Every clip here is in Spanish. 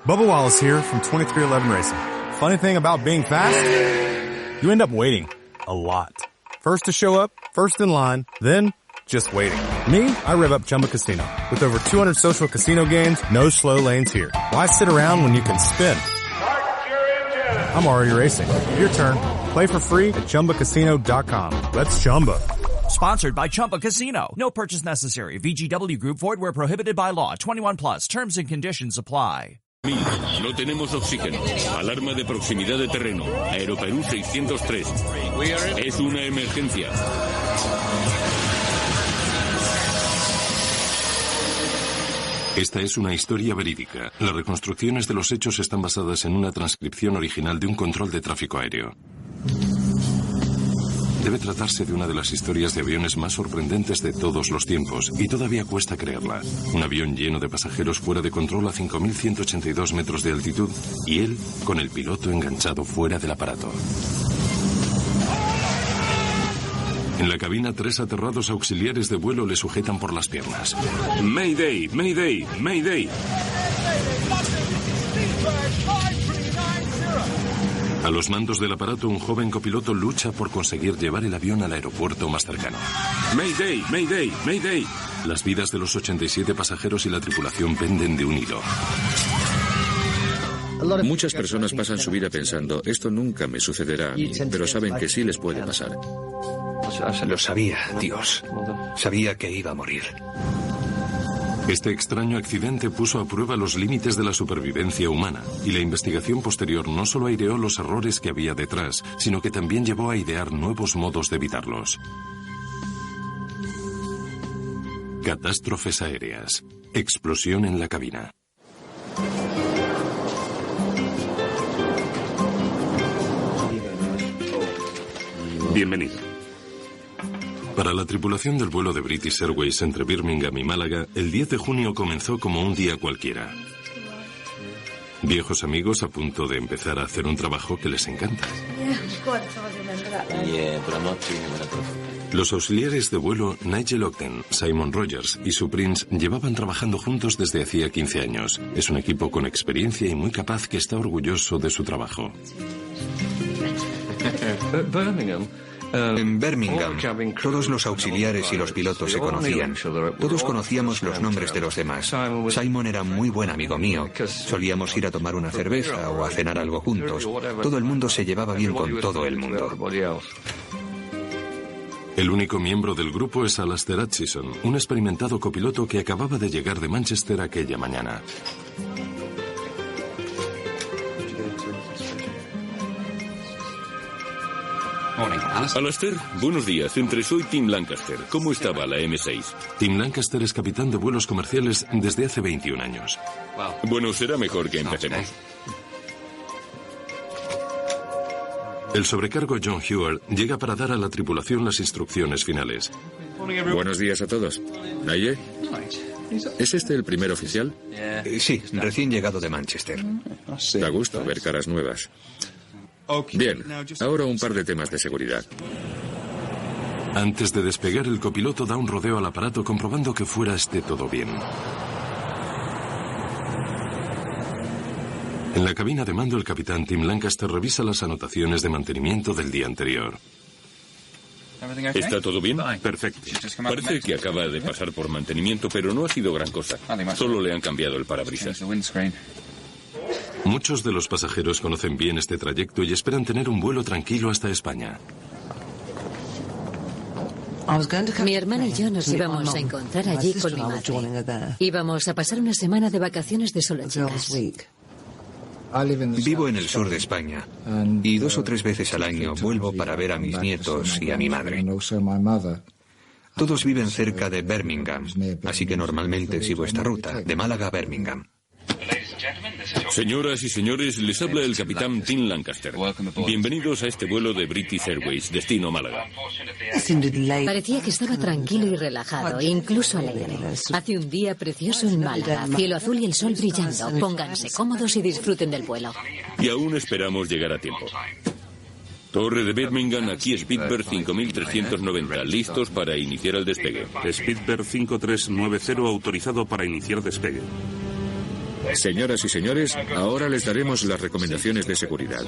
Bubba Wallace here from 2311 Racing. Funny thing about being fast, you end up waiting a lot. First to show up, first in line, then just waiting. Me, I rev up Chumba Casino. With over 200 social casino games, no slow lanes here. Why sit around when you can spin? I'm already racing. Your turn. Play for free at ChumbaCasino.com. Let's Chumba. Sponsored by Chumba Casino. No purchase necessary. VGW Group. Void where prohibited by law. 21 plus. Terms and conditions apply. No tenemos oxígeno. Alarma de proximidad de terreno. Aeroperú 603. Es una emergencia. Esta es una historia verídica. Las reconstrucciones de los hechos están basadas en una transcripción original de un control de tráfico aéreo. Debe tratarse de una de las historias de aviones más sorprendentes de todos los tiempos, y todavía cuesta creerla. Un avión lleno de pasajeros fuera de control a 5.182 metros de altitud, y él con el piloto enganchado fuera del aparato. En la cabina, 3 aterrados auxiliares de vuelo le sujetan por las piernas. Mayday, Mayday, Mayday. A los mandos del aparato, un joven copiloto lucha por conseguir llevar el avión al aeropuerto más cercano. Mayday, Mayday, Mayday. Las vidas de los 87 pasajeros y la tripulación penden de un hilo. Muchas personas pasan su vida pensando, esto nunca me sucederá a mí, pero saben que sí les puede pasar. Lo sabía, Dios. Sabía que iba a morir. Este extraño accidente puso a prueba los límites de la supervivencia humana, y la investigación posterior no solo aireó los errores que había detrás, sino que también llevó a idear nuevos modos de evitarlos. Catástrofes aéreas. Explosión en la cabina. Bienvenido. Para la tripulación del vuelo de British Airways entre Birmingham y Málaga, el 10 de junio comenzó como un día cualquiera. Viejos amigos a punto de empezar a hacer un trabajo que les encanta. Los auxiliares de vuelo Nigel Ogden, Simon Rogers y su Prince llevaban trabajando juntos desde hacía 15 años. Es un equipo con experiencia y muy capaz que está orgulloso de su trabajo. En Birmingham, todos los auxiliares y los pilotos se conocían. Todos conocíamos los nombres de los demás. Simon era muy buen amigo mío. Solíamos ir a tomar una cerveza o a cenar algo juntos. Todo el mundo se llevaba bien con todo el mundo. El único miembro del grupo es Alastair Hutchison, un experimentado copiloto que acababa de llegar de Manchester aquella mañana. Alastair, buenos días. Soy Tim Lancaster. ¿Cómo estaba la M6? Tim Lancaster es capitán de vuelos comerciales desde hace 21 años. Bueno, será mejor que empecemos. El sobrecargo John Heward llega para dar a la tripulación las instrucciones finales. Buenos días a todos. ¿Naye? ¿Es este el primer oficial? Sí, recién llegado de Manchester. Da gusto ver caras nuevas. Bien, ahora un par de temas de seguridad. Antes de despegar, el copiloto da un rodeo al aparato comprobando que fuera esté todo bien. En la cabina de mando, el capitán Tim Lancaster revisa las anotaciones de mantenimiento del día anterior. ¿Está todo bien? Perfecto. Parece que acaba de pasar por mantenimiento, pero no ha sido gran cosa. Solo le han cambiado el parabrisas. Muchos de los pasajeros conocen bien este trayecto y esperan tener un vuelo tranquilo hasta España. Mi hermana y yo nos íbamos a encontrar allí con mi madre. Íbamos a pasar una semana de vacaciones de solo chicas. Vivo en el sur de España y 2 o 3 veces al año vuelvo para ver a mis nietos y a mi madre. Todos viven cerca de Birmingham, así que normalmente sigo esta ruta, de Málaga a Birmingham. Señoras y señores, les habla el capitán Tim Lancaster. Bienvenidos a este vuelo de British Airways, destino Málaga. Parecía que estaba tranquilo y relajado, incluso alegre. Hace un día precioso en Málaga, cielo azul y el sol brillando. Pónganse cómodos y disfruten del vuelo. Y aún esperamos llegar a tiempo. Torre de Birmingham, aquí Speedbird 5390, listos para iniciar el despegue. Speedbird 5390 autorizado para iniciar despegue. Señoras y señores, ahora les daremos las recomendaciones de seguridad.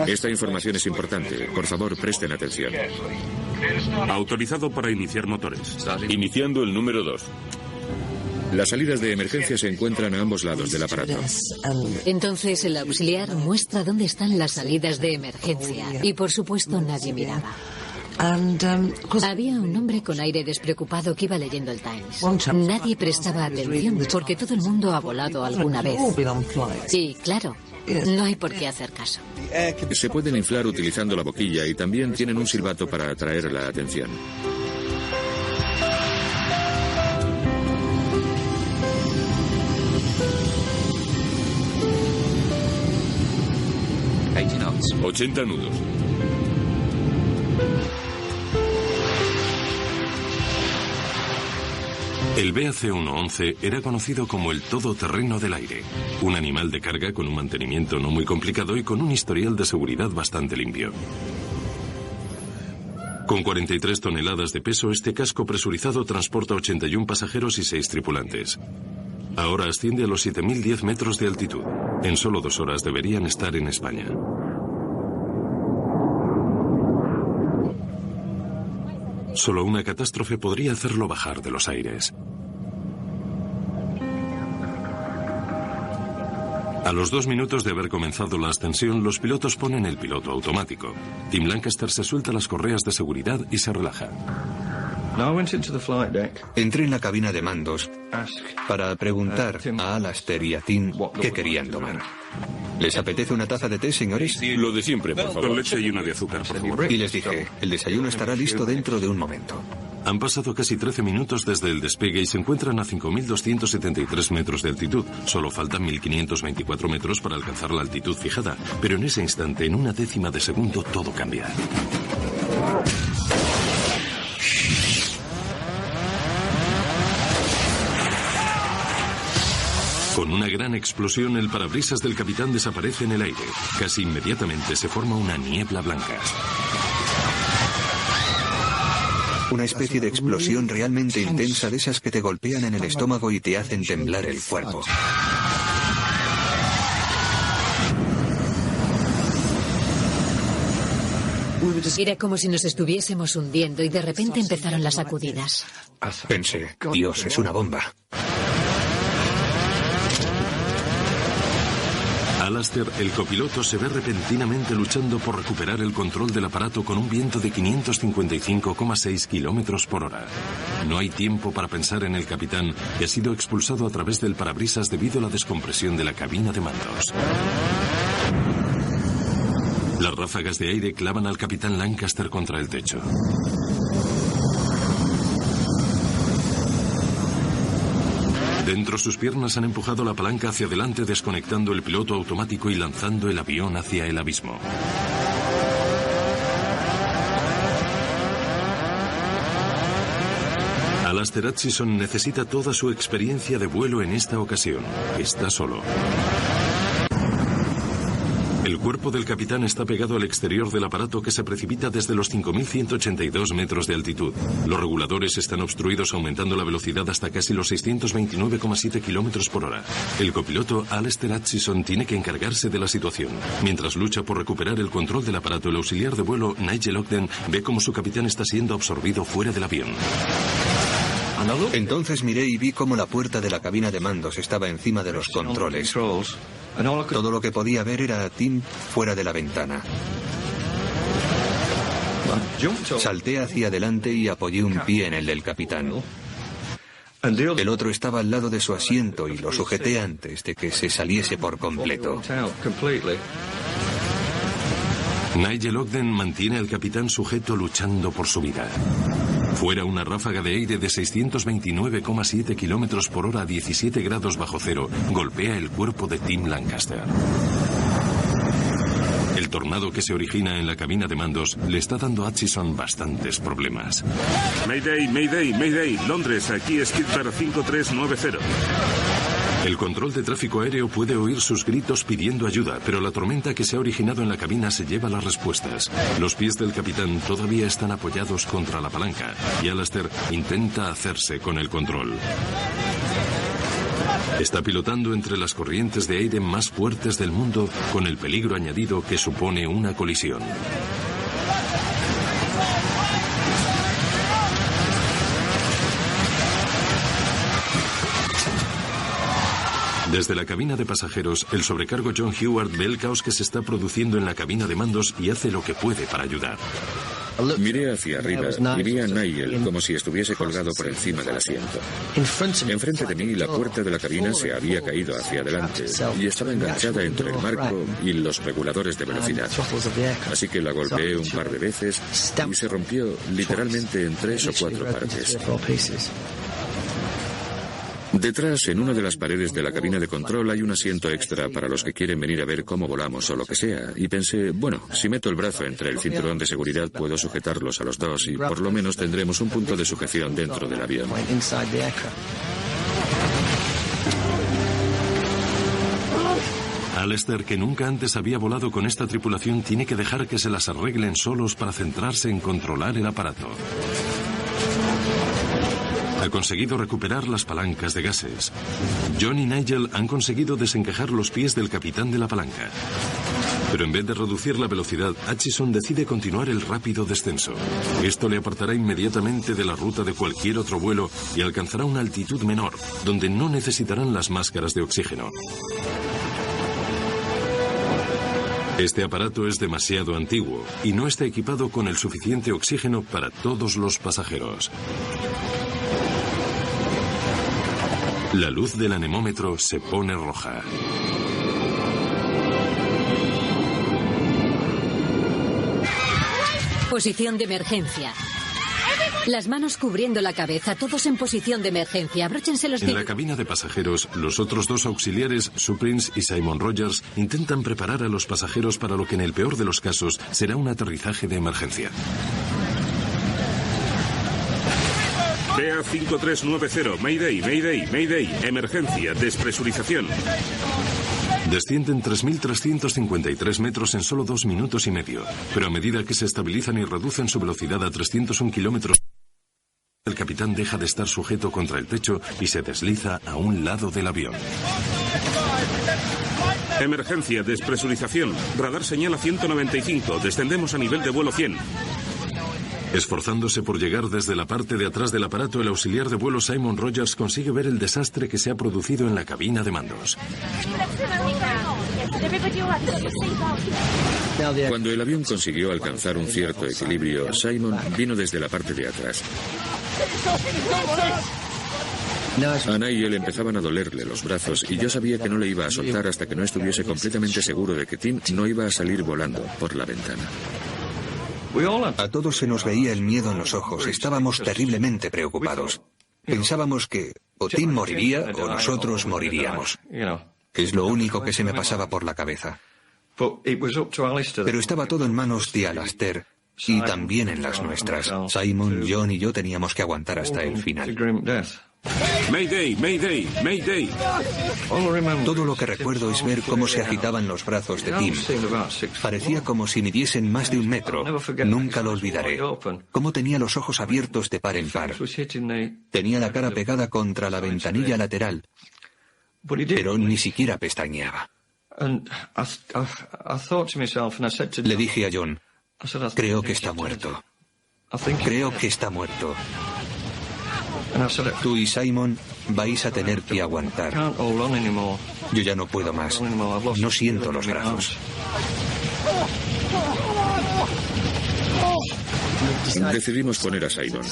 Esta información es importante. Por favor, presten atención. Autorizado para iniciar motores. Iniciando el número 2. Las salidas de emergencia se encuentran a ambos lados del aparato. Entonces el auxiliar muestra dónde están las salidas de emergencia. Y por supuesto nadie miraba. Había un hombre con aire despreocupado que iba leyendo el Times. Nadie prestaba atención porque todo el mundo ha volado alguna vez. Y claro, no hay por qué hacer caso. Se pueden inflar utilizando la boquilla y también tienen un silbato para atraer la atención. knots. 80 nudos. El BAC-111 era conocido como el todoterreno del aire, un animal de carga con un mantenimiento no muy complicado y con un historial de seguridad bastante limpio. Con 43 toneladas de peso, este casco presurizado transporta 81 pasajeros y 6 tripulantes. Ahora asciende a los 7.010 metros de altitud. En solo 2 horas deberían estar en España. Solo una catástrofe podría hacerlo bajar de los aires. A los 2 minutos de haber comenzado la ascensión, los pilotos ponen el piloto automático. Tim Lancaster se suelta las correas de seguridad y se relaja. Entré en la cabina de mandos para preguntar a Alastair y a Tim qué querían tomar. ¿Les apetece una taza de té, señores? Lo de siempre, por favor. Con leche y una de azúcar, por favor. Y les dije, el desayuno estará listo dentro de un momento. Han pasado casi 13 minutos desde el despegue y se encuentran a 5.273 metros de altitud. Solo faltan 1.524 metros para alcanzar la altitud fijada. Pero en ese instante, en una décima de segundo, todo cambia. Con una gran explosión, el parabrisas del capitán desaparece en el aire. Casi inmediatamente se forma una niebla blanca. Una especie de explosión realmente intensa de esas que te golpean en el estómago y te hacen temblar el cuerpo. Era como si nos estuviésemos hundiendo y de repente empezaron las sacudidas. Pensé, Dios, es una bomba. Alastair, el copiloto, se ve repentinamente luchando por recuperar el control del aparato con un viento de 555,6 kilómetros por hora. No hay tiempo para pensar en el capitán, que ha sido expulsado a través del parabrisas debido a la descompresión de la cabina de mandos. Las ráfagas de aire clavan al capitán Lancaster contra el techo. Dentro sus piernas han empujado la palanca hacia adelante, desconectando el piloto automático y lanzando el avión hacia el abismo. Alastair Hutchison necesita toda su experiencia de vuelo en esta ocasión. Está solo. El cuerpo del capitán está pegado al exterior del aparato que se precipita desde los 5.182 metros de altitud. Los reguladores están obstruidos, aumentando la velocidad hasta casi los 629,7 kilómetros por hora. El copiloto Alastair Hutchison tiene que encargarse de la situación. Mientras lucha por recuperar el control del aparato, el auxiliar de vuelo Nigel Ogden ve cómo su capitán está siendo absorbido fuera del avión. Entonces miré y vi cómo la puerta de la cabina de mandos estaba encima de los controles. Todo lo que podía ver era a Tim fuera de la ventana. Salté hacia adelante y apoyé un pie en el del capitán. El otro estaba al lado de su asiento y lo sujeté antes de que se saliese por completo. Nigel Ogden mantiene al capitán sujeto luchando por su vida. Fuera, una ráfaga de aire de 629,7 kilómetros por hora a 17 grados bajo cero golpea el cuerpo de Tim Lancaster. El tornado que se origina en la cabina de mandos le está dando a Hutchison bastantes problemas. Mayday, Mayday, Mayday. Londres, aquí es Skipper 5390. El control de tráfico aéreo puede oír sus gritos pidiendo ayuda, pero la tormenta que se ha originado en la cabina se lleva las respuestas. Los pies del capitán todavía están apoyados contra la palanca y Alastair intenta hacerse con el control. Está pilotando entre las corrientes de aire más fuertes del mundo con el peligro añadido que supone una colisión. Desde la cabina de pasajeros, el sobrecargo John Heward ve el caos que se está produciendo en la cabina de mandos y hace lo que puede para ayudar. Miré hacia arriba y vi a Nigel como si estuviese colgado por encima del asiento. Enfrente de mí, la puerta de la cabina se había caído hacia adelante y estaba enganchada entre el marco y los reguladores de velocidad. Así que la golpeé un par de veces y se rompió literalmente en 3 o 4 partes. Detrás, en una de las paredes de la cabina de control, hay un asiento extra para los que quieren venir a ver cómo volamos o lo que sea. Y pensé, bueno, si meto el brazo entre el cinturón de seguridad, puedo sujetarlos a los dos y por lo menos tendremos un punto de sujeción dentro del avión. Alistair, que nunca antes había volado con esta tripulación, tiene que dejar que se las arreglen solos para centrarse en controlar el aparato. Ha conseguido recuperar las palancas de gases. John y Nigel han conseguido desencajar los pies del capitán de la palanca. Pero en vez de reducir la velocidad, Hutchison decide continuar el rápido descenso. Esto le apartará inmediatamente de la ruta de cualquier otro vuelo y alcanzará una altitud menor, donde no necesitarán las máscaras de oxígeno. Este aparato es demasiado antiguo y no está equipado con el suficiente oxígeno para todos los pasajeros. La luz del anemómetro se pone roja. Posición de emergencia. Las manos cubriendo la cabeza, todos en posición de emergencia. Abróchense los En la cabina de pasajeros, los otros 2 auxiliares, Sue Prince y Simon Rogers, intentan preparar a los pasajeros para lo que en el peor de los casos será un aterrizaje de emergencia. BA 5390, Mayday, Mayday, Mayday, emergencia, despresurización. Descienden 3.353 metros en solo 2 minutos y medio, pero a medida que se estabilizan y reducen su velocidad a 301 kilómetros, el capitán deja de estar sujeto contra el techo y se desliza a un lado del avión. Emergencia, despresurización, radar señala 195, descendemos a nivel de vuelo 100. Esforzándose por llegar desde la parte de atrás del aparato, el auxiliar de vuelo Simon Rogers consigue ver el desastre que se ha producido en la cabina de mandos. Cuando el avión consiguió alcanzar un cierto equilibrio, Simon vino desde la parte de atrás. A Nigel empezaban a dolerle los brazos y yo sabía que no le iba a soltar hasta que no estuviese completamente seguro de que Tim no iba a salir volando por la ventana. A todos se nos veía el miedo en los ojos. Estábamos terriblemente preocupados. Pensábamos que o Tim moriría o nosotros moriríamos. Es lo único que se me pasaba por la cabeza. Pero estaba todo en manos de Alistair y también en las nuestras. Simon, John y yo teníamos que aguantar hasta el final. Mayday, Mayday, Mayday. Todo lo que recuerdo es ver cómo se agitaban los brazos de Tim. Parecía como si midiesen más de 1 metro. Nunca lo olvidaré. Cómo tenía los ojos abiertos de par en par. Tenía la cara pegada contra la ventanilla lateral, pero ni siquiera pestañeaba. Le dije a John, creo que está muerto. Creo que está muerto. Tú y Simon vais a tener que aguantar. Yo ya no puedo más. No siento los brazos. Decidimos poner a Simon.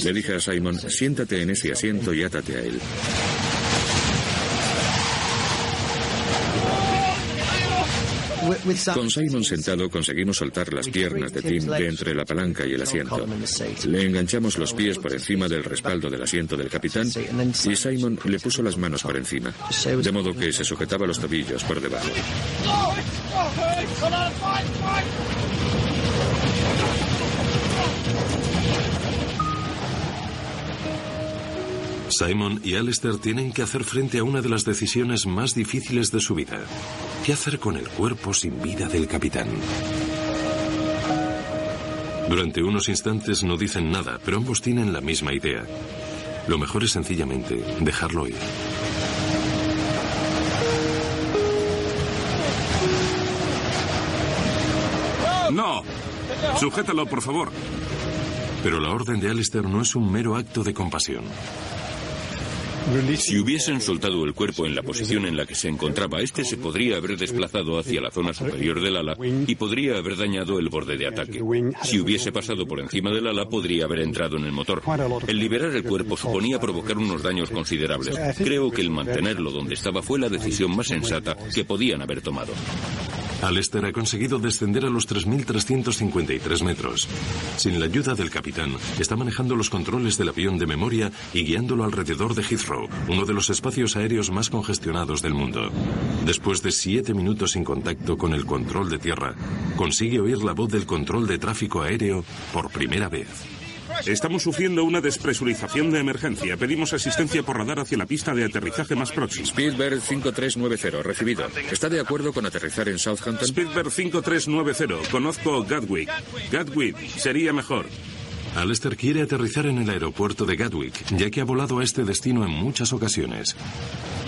Le dije a Simon, siéntate en ese asiento y átate a él. Con Simon sentado conseguimos soltar las piernas de Tim de entre la palanca y el asiento. Le enganchamos los pies por encima del respaldo del asiento del capitán y Simon le puso las manos por encima, de modo que se sujetaba los tobillos por debajo. Simon y Alistair tienen que hacer frente a una de las decisiones más difíciles de su vida. ¿Qué hacer con el cuerpo sin vida del capitán? Durante unos instantes no dicen nada, pero ambos tienen la misma idea. Lo mejor es sencillamente dejarlo ir. No. Sujétalo, por favor. Pero la orden de Alistair no es un mero acto de compasión. Si hubiesen soltado el cuerpo en la posición en la que se encontraba, este se podría haber desplazado hacia la zona superior del ala y podría haber dañado el borde de ataque. Si hubiese pasado por encima del ala, podría haber entrado en el motor. El liberar el cuerpo suponía provocar unos daños considerables. Creo que el mantenerlo donde estaba fue la decisión más sensata que podían haber tomado. Alistair ha conseguido descender a los 3.353 metros. Sin la ayuda del capitán, está manejando los controles del avión de memoria y guiándolo alrededor de Heathrow, uno de los espacios aéreos más congestionados del mundo. Después de 7 minutos sin contacto con el control de tierra, consigue oír la voz del control de tráfico aéreo por primera vez. Estamos sufriendo una despresurización de emergencia. Pedimos asistencia por radar hacia la pista de aterrizaje más próxima. Spielberg 5390, recibido. ¿Está de acuerdo con aterrizar en Southampton? Spielberg 5390, conozco Gatwick. Gatwick sería mejor. Alistair quiere aterrizar en el aeropuerto de Gatwick, ya que ha volado a este destino en muchas ocasiones.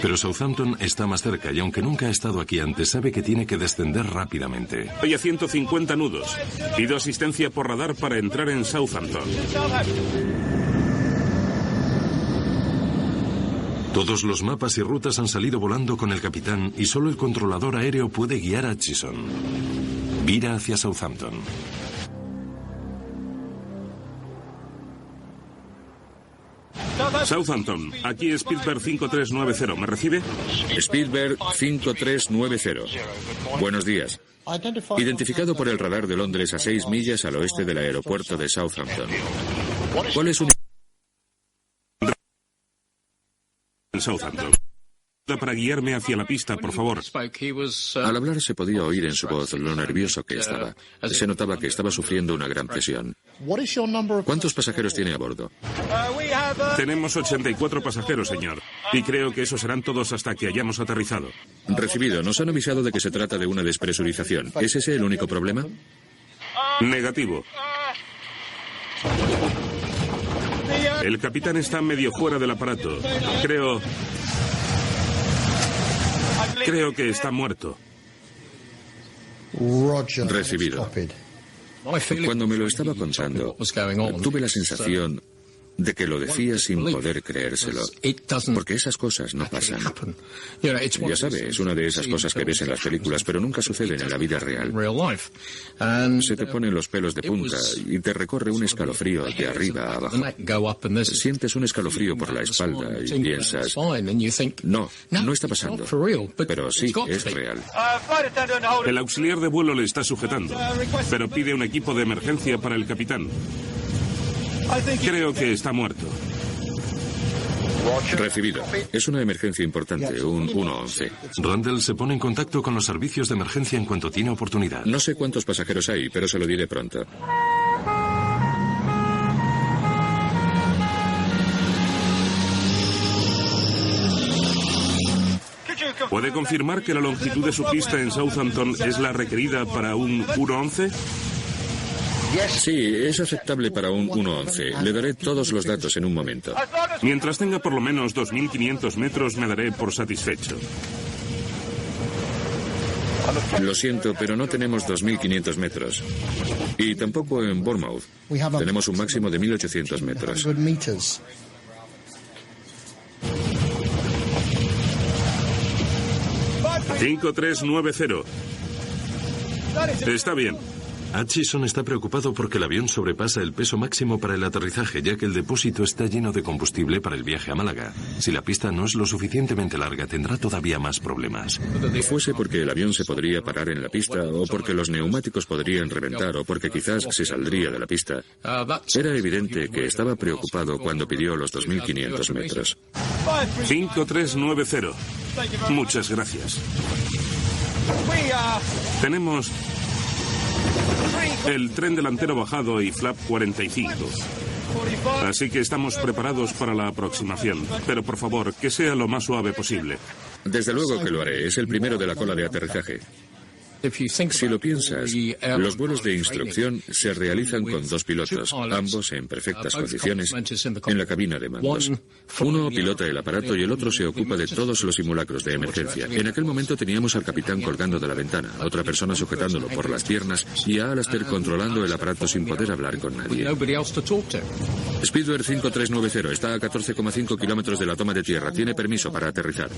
Pero Southampton está más cerca y aunque nunca ha estado aquí antes, sabe que tiene que descender rápidamente. Estoy a 150 nudos. Pido asistencia por radar para entrar en Southampton. Todos los mapas y rutas han salido volando con el capitán y solo el controlador aéreo puede guiar a Hutchison. Vira hacia Southampton. Southampton, aquí Spielberg 5390, ¿me recibe? Spielberg 5390. Buenos días. Identificado por el radar de Londres a 6 millas al oeste del aeropuerto de Southampton. ¿Cuál es su... Southampton. Para guiarme hacia la pista, por favor. Al hablar se podía oír en su voz lo nervioso que estaba. Se notaba que estaba sufriendo una gran presión. ¿Cuántos pasajeros tiene a bordo? Tenemos 84 pasajeros, señor. Y creo que esos serán todos hasta que hayamos aterrizado. Recibido. Nos han avisado de que se trata de una despresurización. ¿Es ese el único problema? Negativo. El capitán está medio fuera del aparato. Creo que está muerto. Recibido. Cuando me lo estaba contando, tuve la sensación de que lo decía sin poder creérselo. Porque esas cosas no pasan. Ya sabes, es una de esas cosas que ves en las películas, pero nunca suceden en la vida real. Se te ponen los pelos de punta y te recorre un escalofrío de arriba a abajo. Sientes un escalofrío por la espalda y piensas, no está pasando. Pero sí, es real. El auxiliar de vuelo le está sujetando, pero pide un equipo de emergencia para el capitán. Creo que está muerto. Recibido. Es una emergencia importante, un 111. Randall se pone en contacto con los servicios de emergencia en cuanto tiene oportunidad. No sé cuántos pasajeros hay, pero se lo diré pronto. ¿Puede confirmar que la longitud de su pista en Southampton es la requerida para un 111? Sí, es aceptable para un 111. Le daré todos los datos en un momento. Mientras tenga por lo menos 2.500 metros, me daré por satisfecho. Lo siento, pero no tenemos 2.500 metros. Y tampoco en Bournemouth. Tenemos un máximo de 1.800 metros. $5390. Está bien. Hutchison está preocupado porque el avión sobrepasa el peso máximo para el aterrizaje, ya que el depósito está lleno de combustible para el viaje a Málaga. Si la pista no es lo suficientemente larga, tendrá todavía más problemas. Fuese porque el avión se podría parar en la pista, o porque los neumáticos podrían reventar, o porque quizás se saldría de la pista. Era evidente que estaba preocupado cuando pidió los 2.500 metros. 5390. Muchas gracias. Tenemos el tren delantero bajado y flap 45. Así que estamos preparados para la aproximación. Pero por favor, que sea lo más suave posible. Desde luego que lo haré. Es el primero de la cola de aterrizaje. Si lo piensas, los vuelos de instrucción se realizan con 2 pilotos, ambos en perfectas condiciones, en la cabina de mandos. Uno pilota el aparato y el otro se ocupa de todos los simulacros de emergencia. En aquel momento teníamos al capitán colgando de la ventana, otra persona sujetándolo por las piernas y a Alastair controlando el aparato sin poder hablar con nadie. Speedbird 5390 está a 14,5 kilómetros de la toma de tierra. Tiene permiso para aterrizar.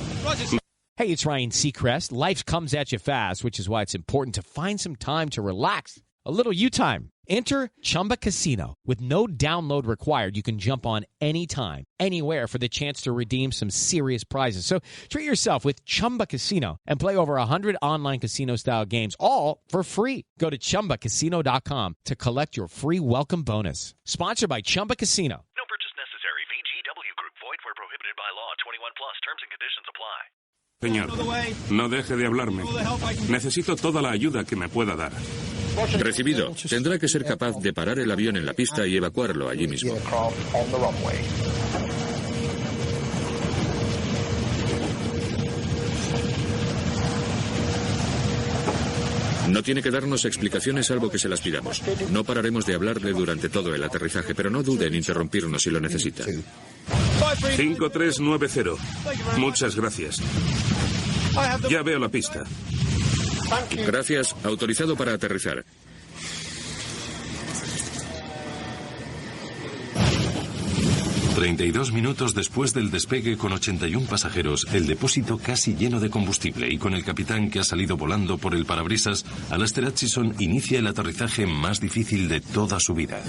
Hey, it's Ryan Seacrest. Life comes at you fast, which is why it's important to find some time to relax. A little you time. Enter Chumba Casino. With no download required, you can jump on anytime, anywhere for the chance to redeem some serious prizes. So treat yourself with Chumba Casino and play over 100 online casino-style games, all for free. Go to ChumbaCasino.com to collect your free welcome bonus. Sponsored by Chumba Casino. No purchase necessary. VGW Group. Void where prohibited by law. 21 plus. Terms and conditions apply. Señor, no deje de hablarme. Necesito toda la ayuda que me pueda dar. Recibido. Tendrá que ser capaz de parar el avión en la pista y evacuarlo allí mismo. No tiene que darnos explicaciones salvo que se las pidamos. No pararemos de hablarle durante todo el aterrizaje, pero no dude en interrumpirnos si lo necesita. 5390. Muchas gracias. Ya veo la pista. Gracias. Autorizado para aterrizar. ...32 minutos después del despegue con 81 pasajeros, el depósito casi lleno de combustible y con el capitán que ha salido volando por el parabrisas, Alastair Hutchison inicia el aterrizaje más difícil de toda su vida.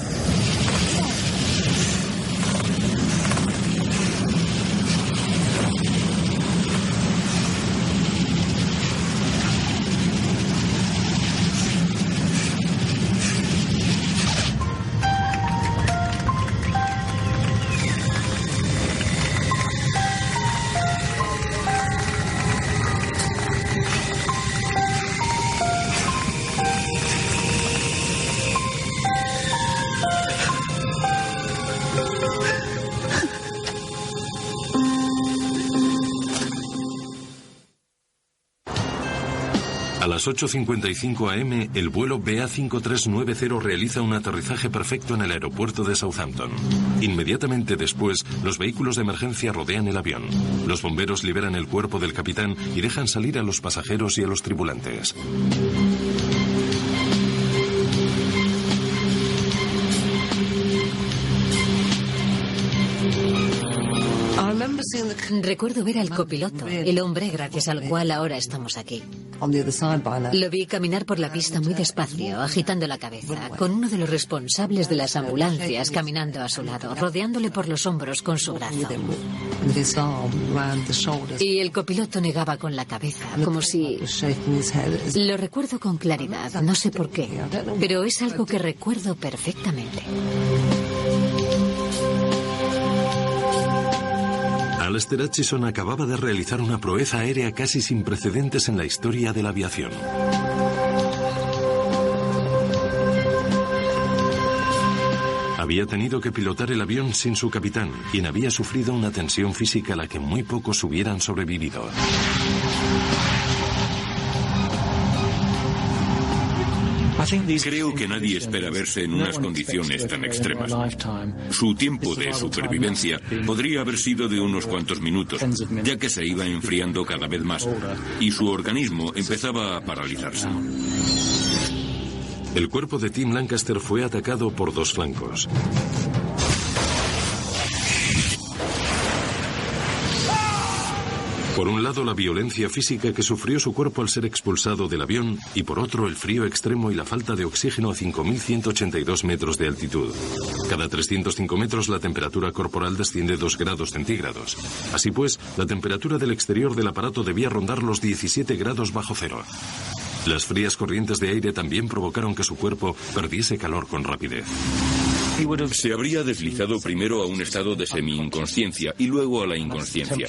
A las 8:55 am, el vuelo BA5390 realiza un aterrizaje perfecto en el aeropuerto de Southampton. Inmediatamente después, los vehículos de emergencia rodean el avión. Los bomberos liberan el cuerpo del capitán y dejan salir a los pasajeros y a los tripulantes. Recuerdo ver al copiloto, el hombre gracias al cual ahora estamos aquí. Lo vi caminar por la pista muy despacio, agitando la cabeza, con uno de los responsables de las ambulancias caminando a su lado, rodeándole por los hombros con su brazo. Y el copiloto negaba con la cabeza, como si... Lo recuerdo con claridad, no sé por qué, pero es algo que recuerdo perfectamente. Alastair Hutchison acababa de realizar una proeza aérea casi sin precedentes en la historia de la aviación. Había tenido que pilotar el avión sin su capitán, quien había sufrido una tensión física a la que muy pocos hubieran sobrevivido. Creo que nadie espera verse en unas condiciones tan extremas. Su tiempo de supervivencia podría haber sido de unos cuantos minutos, ya que se iba enfriando cada vez más y su organismo empezaba a paralizarse. El cuerpo de Tim Lancaster fue atacado por dos flancos. Por un lado, la violencia física que sufrió su cuerpo al ser expulsado del avión, y por otro, el frío extremo y la falta de oxígeno a 5.182 metros de altitud. Cada 305 metros la temperatura corporal desciende 2 grados centígrados. Así pues, la temperatura del exterior del aparato debía rondar los 17 grados bajo cero. Las frías corrientes de aire también provocaron que su cuerpo perdiese calor con rapidez. Se habría deslizado primero a un estado de semi-inconsciencia y luego a la inconsciencia.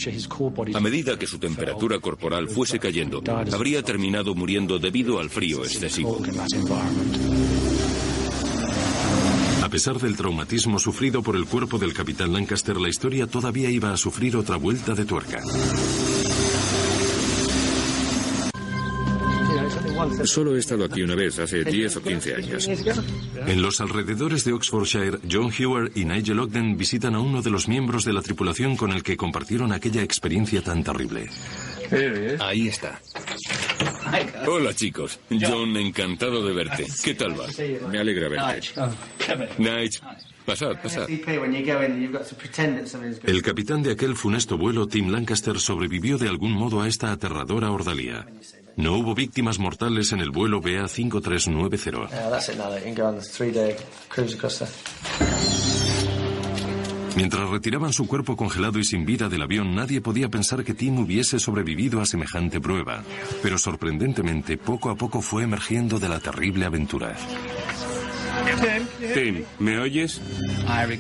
A medida que su temperatura corporal fuese cayendo, habría terminado muriendo debido al frío excesivo. A pesar del traumatismo sufrido por el cuerpo del capitán Lancaster, la historia todavía iba a sufrir otra vuelta de tuerca. Solo he estado aquí una vez, hace 10 o 15 años. En los alrededores de Oxfordshire, John Hewer y Nigel Ogden visitan a uno de los miembros de la tripulación con el que compartieron aquella experiencia tan terrible. Ahí está. Hola, chicos. John, encantado de verte. ¿Qué tal va? Me alegra verte. Nige, pasad. El capitán de aquel funesto vuelo, Tim Lancaster, sobrevivió de algún modo a esta aterradora ordalía. No hubo víctimas mortales en el vuelo BA 5390. Mientras retiraban su cuerpo congelado y sin vida del avión, nadie podía pensar que Tim hubiese sobrevivido a semejante prueba. Pero sorprendentemente, poco a poco fue emergiendo de la terrible aventura. Tim, ¿me oyes?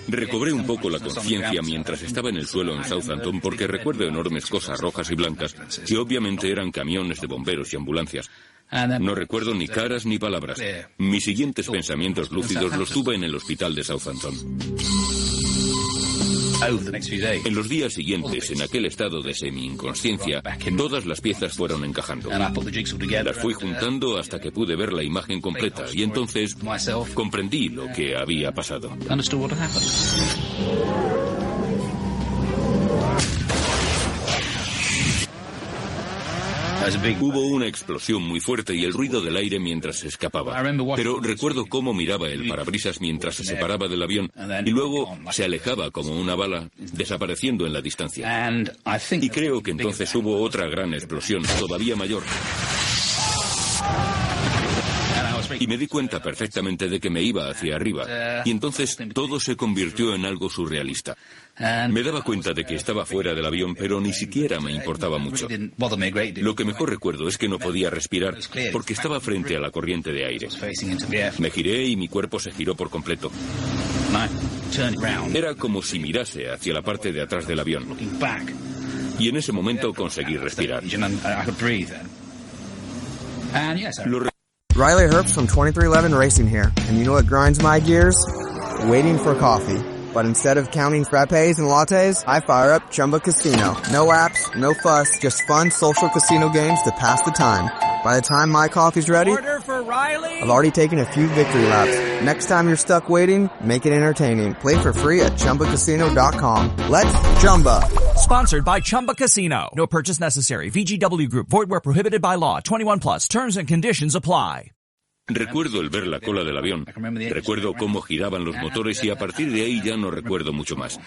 Recobré un poco la conciencia mientras estaba en el suelo en Southampton porque recuerdo enormes cosas rojas y blancas que obviamente eran camiones de bomberos y ambulancias. No recuerdo ni caras ni palabras. Mis siguientes pensamientos lúcidos los tuve en el hospital de Southampton. En los días siguientes, en aquel estado de semi-inconsciencia, todas las piezas fueron encajando. Las fui juntando hasta que pude ver la imagen completa y entonces comprendí lo que había pasado. Hubo una explosión muy fuerte y el ruido del aire mientras se escapaba. Pero recuerdo cómo miraba el parabrisas mientras se separaba del avión y luego se alejaba como una bala, desapareciendo en la distancia. Y creo que entonces hubo otra gran explosión, todavía mayor. Y me di cuenta perfectamente de que me iba hacia arriba. Y entonces todo se convirtió en algo surrealista. Me daba cuenta de que estaba fuera del avión, pero ni siquiera me importaba mucho. Lo que mejor recuerdo es que no podía respirar porque estaba frente a la corriente de aire. Me giré y mi cuerpo se giró por completo. Era como si mirase hacia la parte de atrás del avión. Y en ese momento conseguí respirar. Riley Herbst from 2311 Racing here, and you know what grinds my gears? Waiting for coffee. But instead of counting frappes and lattes, I fire up Chumba Casino. No apps, no fuss, just fun social casino games to pass the time. By the time my coffee's ready, Order for Riley. I've already taken a few victory laps. Next time you're stuck waiting, make it entertaining. Play for free at ChumbaCasino.com. Let's Chumba. Sponsored by Chumba Casino. No purchase necessary. VGW Group. Void where prohibited by law. 21 plus. Terms and conditions apply. Recuerdo el ver la cola del avión. Recuerdo cómo giraban los motores y a partir de ahí ya no recuerdo mucho más.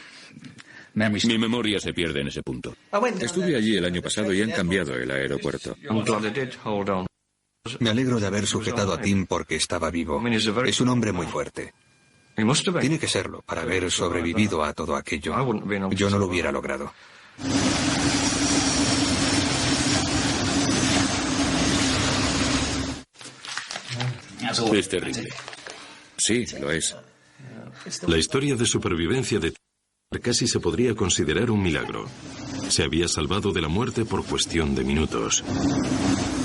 Mi memoria se pierde en ese punto. Estuve allí el año pasado y han cambiado el aeropuerto. Me alegro de haber sujetado a Tim porque estaba vivo. Es un hombre muy fuerte. Tiene que serlo para haber sobrevivido a todo aquello. Yo no lo hubiera logrado. Es terrible. Sí, lo es. La historia de supervivencia de Tim casi se podría considerar un milagro. Se había salvado de la muerte por cuestión de minutos.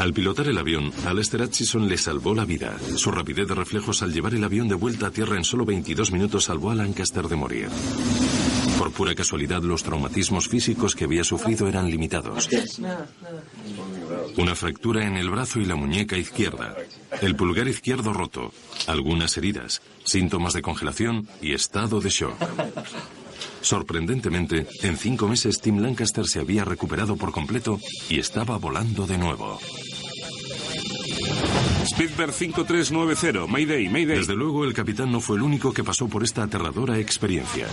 Al pilotar el avión, Alistair Hutchison le salvó la vida. Su rapidez de reflejos al llevar el avión de vuelta a tierra en solo 22 minutos salvó a Lancaster de morir. Por pura casualidad, los traumatismos físicos que había sufrido eran limitados. Una fractura en el brazo y la muñeca izquierda, el pulgar izquierdo roto, algunas heridas, síntomas de congelación y estado de shock. Sorprendentemente, en 5 meses Tim Lancaster se había recuperado por completo y estaba volando de nuevo. Speedbird 5390, Mayday, Mayday. Desde luego, el capitán no fue el único que pasó por esta aterradora experiencia.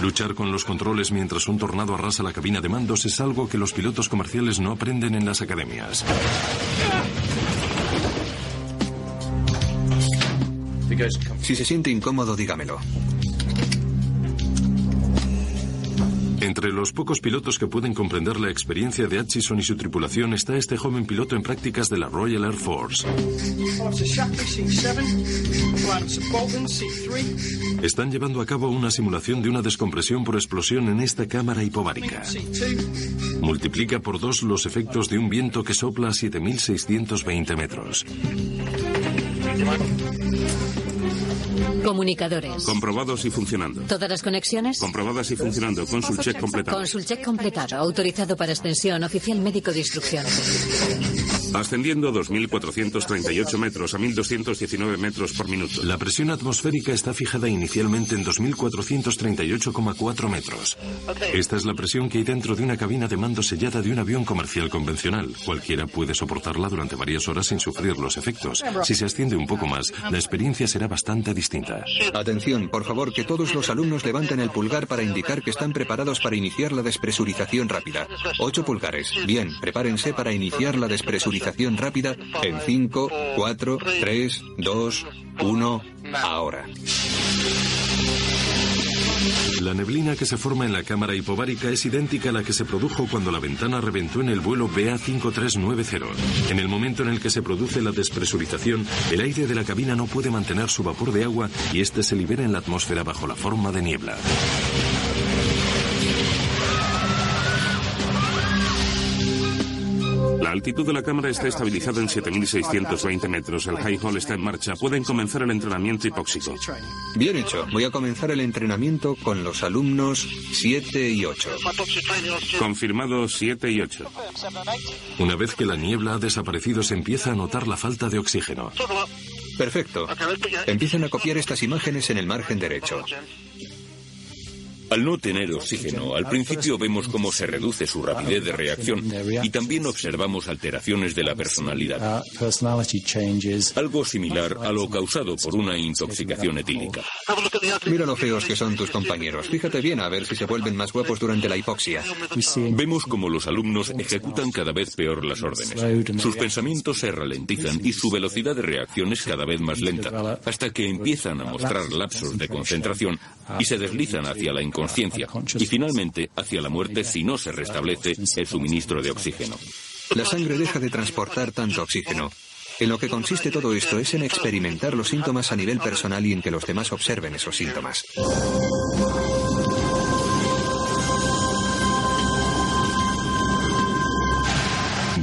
Luchar con los controles mientras un tornado arrasa la cabina de mandos es algo que los pilotos comerciales no aprenden en las academias. Si se siente incómodo, dígamelo. Entre los pocos pilotos que pueden comprender la experiencia de Hutchison y su tripulación está este joven piloto en prácticas de la Royal Air Force. Están llevando a cabo una simulación de una descompresión por explosión en esta cámara hipovárica. Multiplica por 2 los efectos de un viento que sopla a 7.620 metros. Comunicadores. Comprobados y funcionando. ¿Todas las conexiones? Comprobadas y funcionando. Consul check completado. Consul check completado. Autorizado para extensión. Oficial médico de instrucción. ascendiendo 2.438 metros a 1.219 metros por minuto. La presión atmosférica está fijada inicialmente en 2.438,4 metros. Esta es la presión que hay dentro de una cabina de mando sellada de un avión comercial convencional. Cualquiera puede soportarla durante varias horas sin sufrir los efectos. Si se asciende un poco más, la experiencia será bastante distinta. Atención, por favor, que todos los alumnos levanten el pulgar para indicar que están preparados para iniciar la despresurización rápida. 8 pulgares. Bien, prepárense para iniciar la despresurización rápida en 5, 4, 3, 2, 1, ahora. La neblina que se forma en la cámara hipovárica es idéntica a la que se produjo cuando la ventana reventó en el vuelo BA5390. En el momento en el que se produce la despresurización, el aire de la cabina no puede mantener su vapor de agua y este se libera en la atmósfera bajo la forma de niebla. La altitud de la cámara está estabilizada en 7.620 metros. El high hall está en marcha. Pueden comenzar el entrenamiento hipóxico. Bien hecho. Voy a comenzar el entrenamiento con los alumnos 7 y 8. Confirmado 7 y 8. Una vez que la niebla ha desaparecido, se empieza a notar la falta de oxígeno. Perfecto. Empiezan a copiar estas imágenes en el margen derecho. Al no tener oxígeno, al principio vemos cómo se reduce su rapidez de reacción y también observamos alteraciones de la personalidad. Algo similar a lo causado por una intoxicación etílica. Mira lo feos que son tus compañeros. Fíjate bien a ver si se vuelven más guapos durante la hipoxia. Vemos cómo los alumnos ejecutan cada vez peor las órdenes. Sus pensamientos se ralentizan y su velocidad de reacción es cada vez más lenta, hasta que empiezan a mostrar lapsos de concentración y se deslizan hacia la inconsciencia y finalmente hacia la muerte si no se restablece el suministro de oxígeno. La sangre deja de transportar tanto oxígeno. En lo que consiste todo esto es en experimentar los síntomas a nivel personal y en que los demás observen esos síntomas.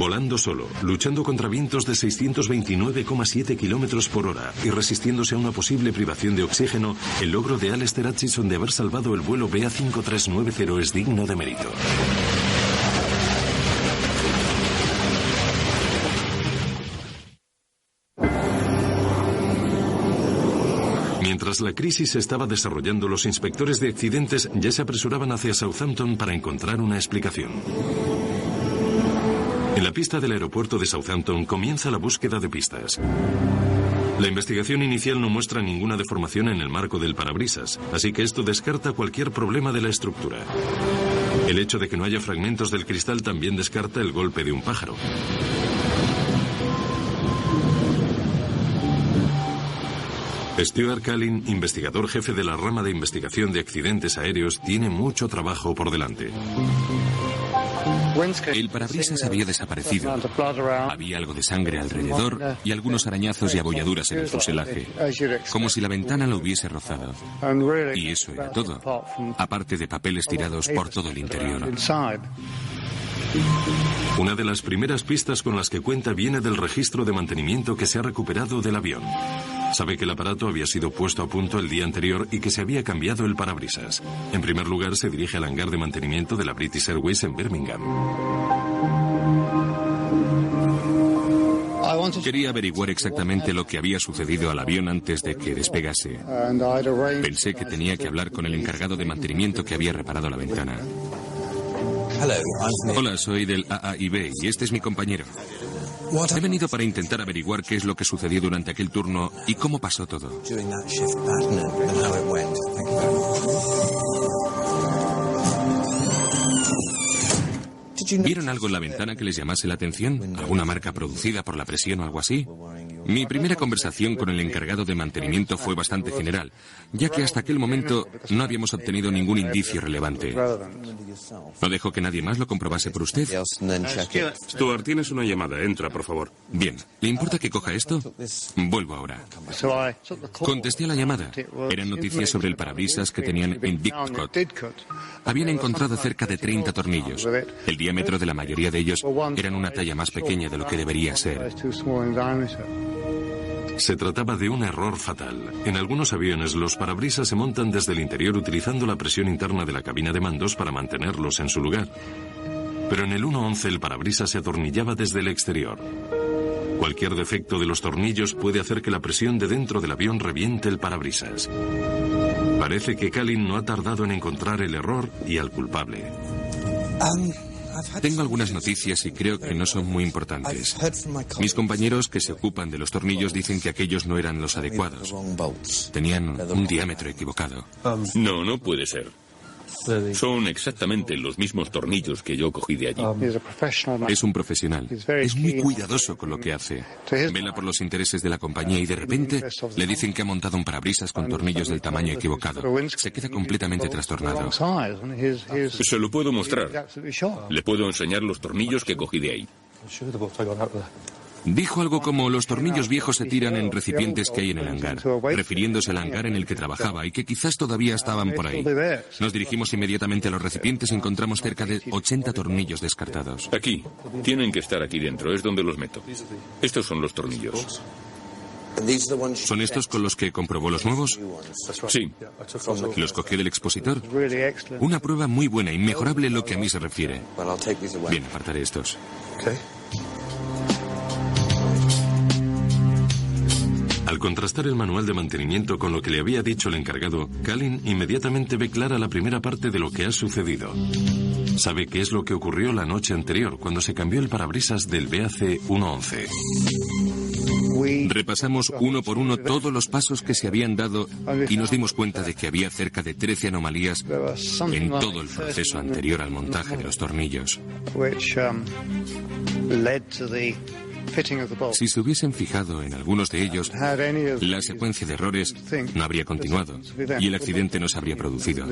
Volando solo, luchando contra vientos de 629,7 kilómetros por hora y resistiéndose a una posible privación de oxígeno, el logro de Alister Hutchison de haber salvado el vuelo BA5390 es digno de mérito. Mientras la crisis se estaba desarrollando, los inspectores de accidentes ya se apresuraban hacia Southampton para encontrar una explicación. En la pista del aeropuerto de Southampton comienza la búsqueda de pistas. La investigación inicial no muestra ninguna deformación en el marco del parabrisas, así que esto descarta cualquier problema de la estructura. El hecho de que no haya fragmentos del cristal también descarta el golpe de un pájaro. Stuart Cullen, investigador jefe de la rama de investigación de accidentes aéreos, tiene mucho trabajo por delante. El parabrisas había desaparecido. Había algo de sangre alrededor y algunos arañazos y abolladuras en el fuselaje, como si la ventana lo hubiese rozado. Y eso era todo, aparte de papeles tirados por todo el interior. Una de las primeras pistas con las que cuenta viene del registro de mantenimiento que se ha recuperado del avión. Sabe que el aparato había sido puesto a punto el día anterior y que se había cambiado el parabrisas. En primer lugar, se dirige al hangar de mantenimiento de la British Airways en Birmingham. Quería averiguar exactamente lo que había sucedido al avión antes de que despegase. Pensé que tenía que hablar con el encargado de mantenimiento que había reparado la ventana. Hola, soy del AAIB y este es mi compañero. He venido para intentar averiguar qué es lo que sucedió durante aquel turno y cómo pasó todo. ¿Vieron algo en la ventana que les llamase la atención? ¿Alguna marca producida por la presión o algo así? Mi primera conversación con el encargado de mantenimiento fue bastante general, ya que hasta aquel momento no habíamos obtenido ningún indicio relevante. ¿No dejo que nadie más lo comprobase por usted? Stuart, tienes una llamada. Entra, por favor. Bien. ¿Le importa que coja esto? Vuelvo ahora. Contesté a la llamada. Eran noticias sobre el parabrisas que tenían en Didcot. Habían encontrado cerca de 30 tornillos. El diámetro de la mayoría de ellos eran una talla más pequeña de lo que debería ser. Se trataba de un error fatal. En algunos aviones los parabrisas se montan desde el interior utilizando la presión interna de la cabina de mandos para mantenerlos en su lugar. Pero en el 111 el parabrisas se atornillaba desde el exterior. Cualquier defecto de los tornillos puede hacer que la presión de dentro del avión reviente el parabrisas. Parece que Calin no ha tardado en encontrar el error y al culpable. Tengo algunas noticias y creo que no son muy importantes. Mis compañeros que se ocupan de los tornillos dicen que aquellos no eran los adecuados. Tenían un diámetro equivocado. No puede ser. Son exactamente los mismos tornillos que yo cogí de allí. Es un profesional. Es muy cuidadoso con lo que hace. Vela por los intereses de la compañía y de repente le dicen que ha montado un parabrisas con tornillos del tamaño equivocado. Se queda completamente trastornado. Se lo puedo mostrar. Le puedo enseñar los tornillos que cogí de ahí. Dijo algo como: los tornillos viejos se tiran en recipientes que hay en el hangar, refiriéndose al hangar en el que trabajaba y que quizás todavía estaban por ahí. Nos dirigimos inmediatamente a los recipientes y encontramos cerca de 80 tornillos descartados. Aquí. Tienen que estar aquí dentro. Es donde los meto. Estos son los tornillos. ¿Son estos con los que comprobó los nuevos? Sí. ¿Los cogió del expositor? Una prueba muy buena, inmejorable en lo que a mí se refiere. Bien, apartaré estos. Al contrastar el manual de mantenimiento con lo que le había dicho el encargado, Calin inmediatamente ve clara la primera parte de lo que ha sucedido. Sabe qué es lo que ocurrió la noche anterior, cuando se cambió el parabrisas del BAC-111. Repasamos uno por uno todos los pasos que se habían dado y nos dimos cuenta de que había cerca de 13 anomalías en todo el proceso anterior al montaje de los tornillos. Si se hubiesen fijado en algunos de ellos, la secuencia de errores no habría continuado y el accidente no se habría producido.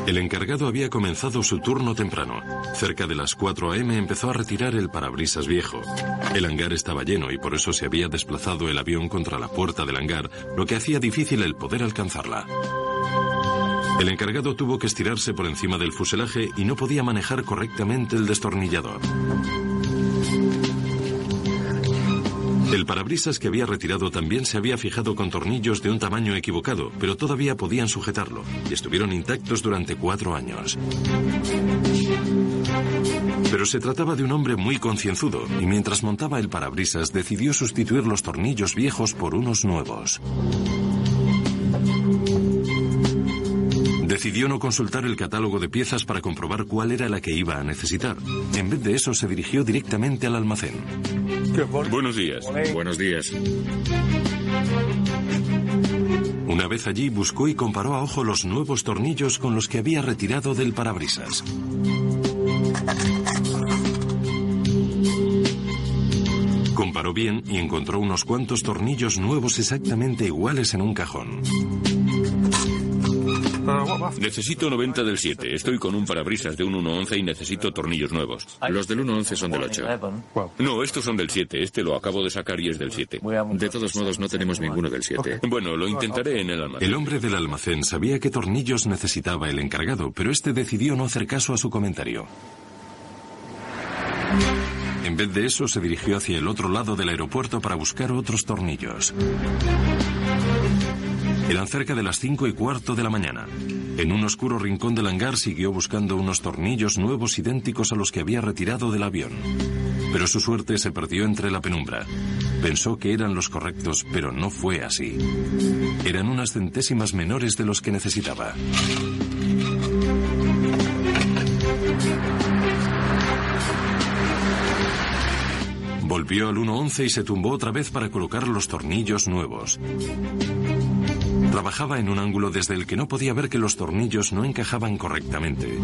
El encargado había comenzado su turno temprano. Cerca de las 4 a.m. empezó a retirar el parabrisas viejo. El hangar estaba lleno y por eso se había desplazado el avión contra la puerta del hangar, lo que hacía difícil el poder alcanzarla. El encargado tuvo que estirarse por encima del fuselaje y no podía manejar correctamente el destornillador. El parabrisas que había retirado también se había fijado con tornillos de un tamaño equivocado, pero todavía podían sujetarlo, y estuvieron intactos durante 4 años. Pero se trataba de un hombre muy concienzudo, y mientras montaba el parabrisas decidió sustituir los tornillos viejos por unos nuevos. Decidió no consultar el catálogo de piezas para comprobar cuál era la que iba a necesitar. En vez de eso, se dirigió directamente al almacén. Buenos días. Buenos días. Una vez allí, buscó y comparó a ojo los nuevos tornillos con los que había retirado del parabrisas. Comparó bien y encontró unos cuantos tornillos nuevos exactamente iguales en un cajón. Necesito 90 del 7. Estoy con un parabrisas de un 1.11 y necesito tornillos nuevos. Los del 1.11 son del 8. No, estos son del 7. Este lo acabo de sacar y es del 7. De todos modos, no tenemos ninguno del 7. Bueno, lo intentaré en el almacén. El hombre del almacén sabía qué tornillos necesitaba el encargado, pero este decidió no hacer caso a su comentario. En vez de eso, se dirigió hacia el otro lado del aeropuerto para buscar otros tornillos. Eran cerca de las 5:15 de la mañana. En un oscuro rincón del hangar siguió buscando unos tornillos nuevos idénticos a los que había retirado del avión. Pero su suerte se perdió entre la penumbra. Pensó que eran los correctos, pero no fue así. Eran unas centésimas menores de los que necesitaba. Volvió al 1.11 y se tumbó otra vez para colocar los tornillos nuevos. Trabajaba en un ángulo desde el que no podía ver que los tornillos no encajaban correctamente.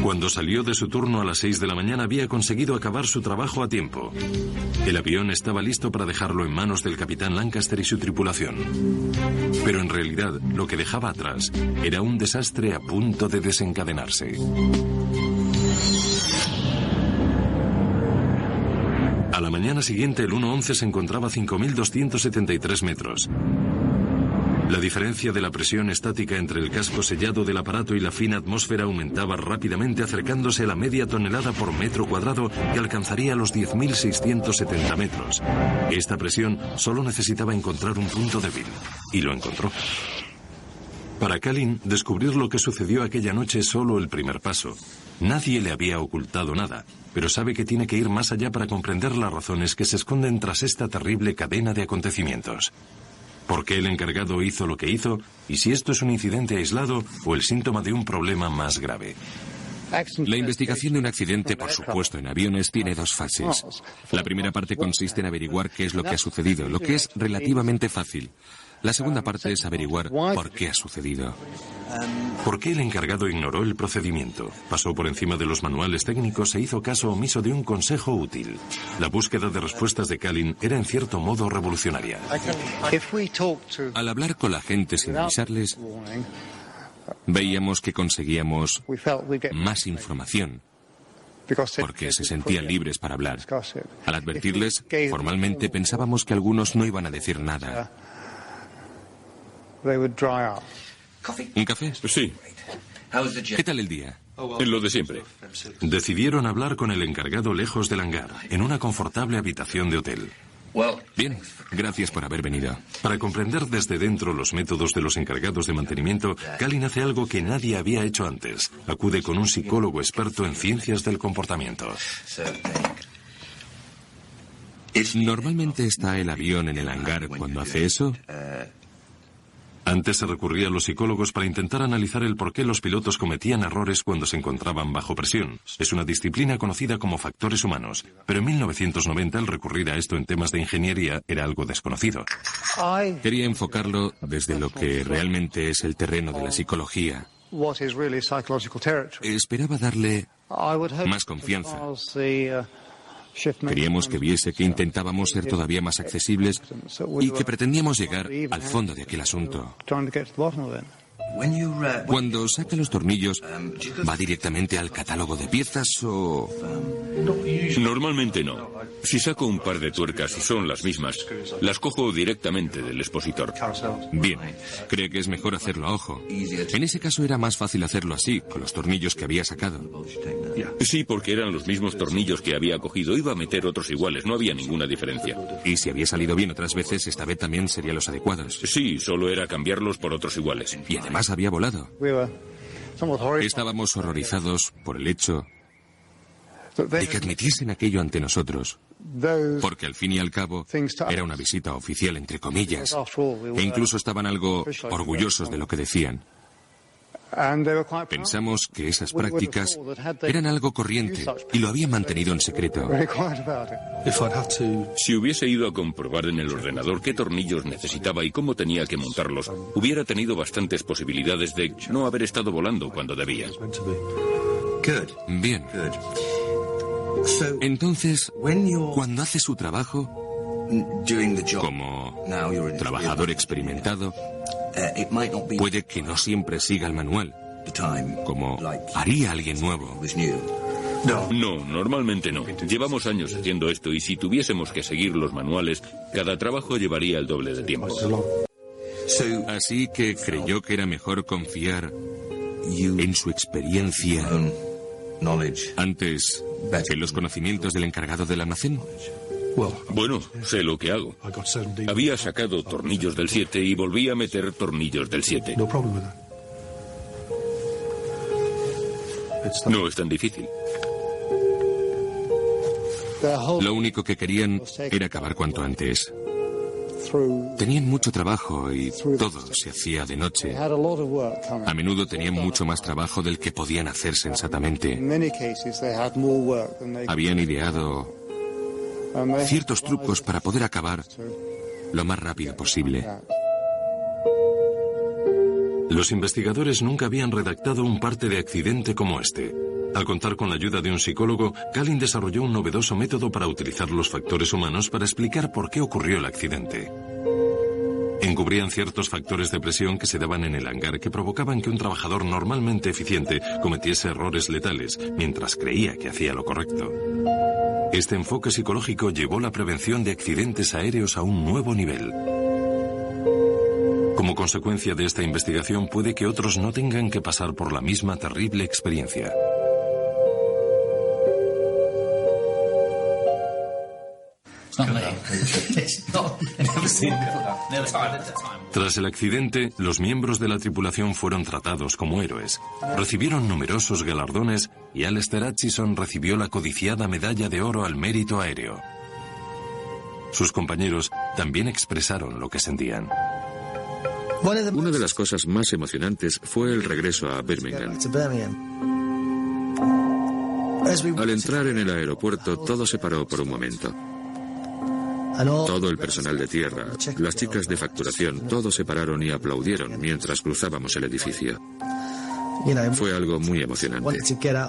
Cuando salió de su turno a las 6 de la mañana había conseguido acabar su trabajo a tiempo. El avión estaba listo para dejarlo en manos del capitán Lancaster y su tripulación. Pero en realidad lo que dejaba atrás era un desastre a punto de desencadenarse. A la mañana siguiente el 1.11 se encontraba a 5.273 metros. La diferencia de la presión estática entre el casco sellado del aparato y la fina atmósfera aumentaba rápidamente, acercándose a la media tonelada por metro cuadrado, que alcanzaría los 10.670 metros. Esta presión solo necesitaba encontrar un punto débil, y lo encontró. Para Kalin, descubrir lo que sucedió aquella noche es solo el primer paso. Nadie le había ocultado nada, pero sabe que tiene que ir más allá para comprender las razones que se esconden tras esta terrible cadena de acontecimientos. ¿Por qué el encargado hizo lo que hizo? Y si esto es un incidente aislado o el síntoma de un problema más grave. La investigación de un accidente, por supuesto, en aviones tiene dos fases. La primera parte consiste en averiguar qué es lo que ha sucedido, lo que es relativamente fácil. La segunda parte es averiguar por qué ha sucedido. ¿Por qué el encargado ignoró el procedimiento? Pasó por encima de los manuales técnicos e hizo caso omiso de un consejo útil. La búsqueda de respuestas de Kalin era en cierto modo revolucionaria. Al hablar con la gente sin avisarles, veíamos que conseguíamos más información, porque se sentían libres para hablar. Al advertirles, formalmente pensábamos que algunos no iban a decir nada. ¿Un café? Sí. ¿Qué tal el día? En lo de siempre. Decidieron hablar con el encargado lejos del hangar, en una confortable habitación de hotel. Bien, gracias por haber venido. Para comprender desde dentro los métodos de los encargados de mantenimiento, Kalin hace algo que nadie había hecho antes. Acude con un psicólogo experto en ciencias del comportamiento. ¿Normalmente está el avión en el hangar cuando hace eso? Antes se recurría a los psicólogos para intentar analizar el por qué los pilotos cometían errores cuando se encontraban bajo presión. Es una disciplina conocida como factores humanos, pero en 1990 el recurrir a esto en temas de ingeniería era algo desconocido. Quería enfocarlo desde lo que realmente es el terreno de la psicología. Esperaba darle más confianza. Queríamos que viese que intentábamos ser todavía más accesibles y que pretendíamos llegar al fondo de aquel asunto. Cuando saca los tornillos, ¿va directamente al catálogo de piezas o...? Normalmente no. Si saco un par de tuercas y son las mismas, las cojo directamente del expositor. Bien, cree que es mejor hacerlo a ojo. En ese caso era más fácil hacerlo así, con los tornillos que había sacado. Sí, porque eran los mismos tornillos que había cogido. Iba a meter otros iguales, no había ninguna diferencia. Y si había salido bien otras veces, esta vez también serían los adecuados. Sí, solo era cambiarlos por otros iguales. Y además había volado. Estábamos horrorizados por el hecho de que admitiesen aquello ante nosotros, porque al fin y al cabo era una visita oficial, entre comillas, e incluso estaban algo orgullosos de lo que decían. Pensamos que esas prácticas eran algo corriente y lo habían mantenido en secreto. Si hubiese ido a comprobar en el ordenador qué tornillos necesitaba y cómo tenía que montarlos, hubiera tenido bastantes posibilidades de no haber estado volando cuando debía. Bien. Entonces, cuando hace su trabajo, como trabajador experimentado, puede que no siempre siga el manual, como haría alguien nuevo. No, normalmente no. Llevamos años haciendo esto y si tuviésemos que seguir los manuales, cada trabajo llevaría el doble de tiempo. Así que creyó que era mejor confiar en su experiencia antes que en los conocimientos del encargado del almacén. Bueno, sé lo que hago. Había sacado tornillos del 7 y volví a meter tornillos del 7. No es tan difícil. Lo único que querían era acabar cuanto antes. Tenían mucho trabajo y todo se hacía de noche. A menudo tenían mucho más trabajo del que podían hacer sensatamente. Habían ideado ciertos trucos para poder acabar lo más rápido posible. Los investigadores nunca habían redactado un parte de accidente como este. Al contar con la ayuda de un psicólogo, Kalin desarrolló un novedoso método para utilizar los factores humanos para explicar por qué ocurrió el accidente. Encubrían ciertos factores de presión que se daban en el hangar que provocaban que un trabajador normalmente eficiente cometiese errores letales, mientras creía que hacía lo correcto. Este enfoque psicológico llevó la prevención de accidentes aéreos a un nuevo nivel. Como consecuencia de esta investigación, puede que otros no tengan que pasar por la misma terrible experiencia. Tras el accidente, los miembros de la tripulación fueron tratados como héroes. Recibieron numerosos galardones y Alister Hutchison recibió la codiciada medalla de oro al mérito aéreo. Sus compañeros también expresaron lo que sentían. Una de las cosas más emocionantes fue el regreso a Birmingham. Al entrar en el aeropuerto, todo se paró por un momento. Todo el personal de tierra, las chicas de facturación, todos se pararon y aplaudieron mientras cruzábamos el edificio. Fue algo muy emocionante.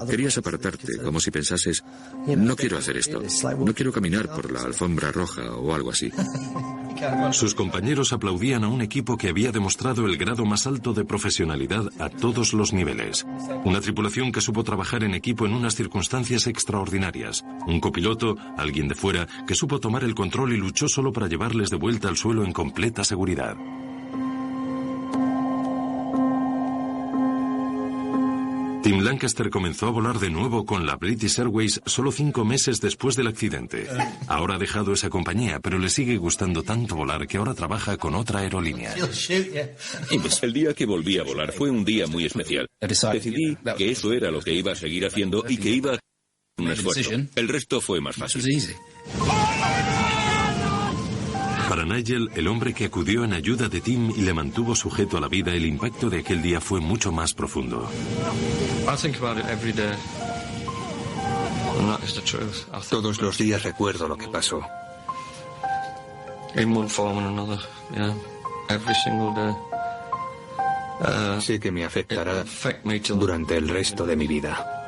Querías apartarte, como si pensases, no quiero hacer esto, no quiero caminar por la alfombra roja o algo así. Sus compañeros aplaudían a un equipo que había demostrado el grado más alto de profesionalidad a todos los niveles. Una tripulación que supo trabajar en equipo en unas circunstancias extraordinarias. Un copiloto, alguien de fuera, que supo tomar el control y luchó solo para llevarles de vuelta al suelo en completa seguridad. Tim Lancaster comenzó a volar de nuevo con la British Airways solo 5 meses después del accidente. Ahora ha dejado esa compañía, pero le sigue gustando tanto volar que ahora trabaja con otra aerolínea. El día que volví a volar fue un día muy especial. Decidí que eso era lo que iba a seguir haciendo y que iba a hacer un esfuerzo. El resto fue más fácil. Para Nigel, el hombre que acudió en ayuda de Tim y le mantuvo sujeto a la vida, el impacto de aquel día fue mucho más profundo. Todos los días recuerdo lo que pasó. Sé que me afectará durante el resto de mi vida.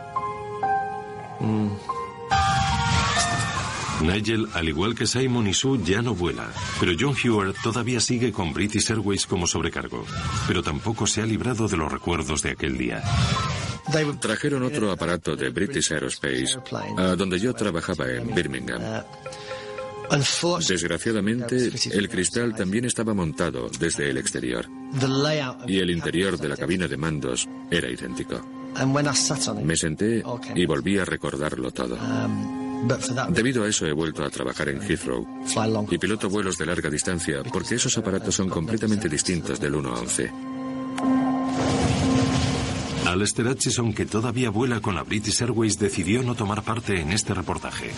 Nigel, al igual que Simon y Sue, ya no vuela, pero John Hewer todavía sigue con British Airways como sobrecargo, pero tampoco se ha librado de los recuerdos de aquel día. Trajeron otro aparato de British Aerospace, a donde yo trabajaba en Birmingham. Desgraciadamente, el cristal también estaba montado desde el exterior, y el interior de la cabina de mandos era idéntico. Me senté y volví a recordarlo todo. Debido a eso he vuelto a trabajar en Heathrow y piloto vuelos de larga distancia porque esos aparatos son completamente distintos del 1 a 11. Alister Hutchison, que todavía vuela con la British Airways, decidió no tomar parte en este reportaje.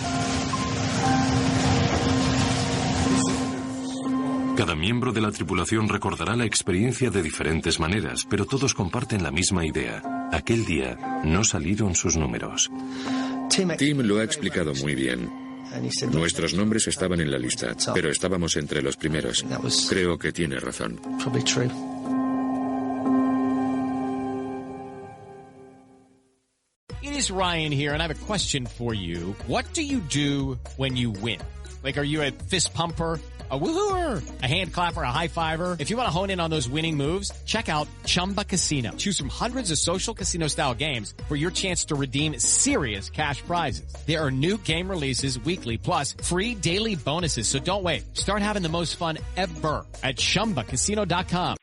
Cada miembro de la tripulación recordará la experiencia de diferentes maneras, pero todos comparten la misma idea. Aquel día no salieron sus números. Tim lo ha explicado muy bien. Nuestros nombres estaban en la lista, pero estábamos entre los primeros. Creo que tiene razón. It is Ryan here, and I have a question for you. What do you do when you win? Like, are you a fist pumper, a woohooer, a hand clapper, a high fiver? If you want to hone in on those winning moves, check out Chumba Casino. Choose from hundreds of social casino style games for your chance to redeem serious cash prizes. There are new game releases weekly, plus free daily bonuses. So don't wait. Start having the most fun ever at ChumbaCasino.com.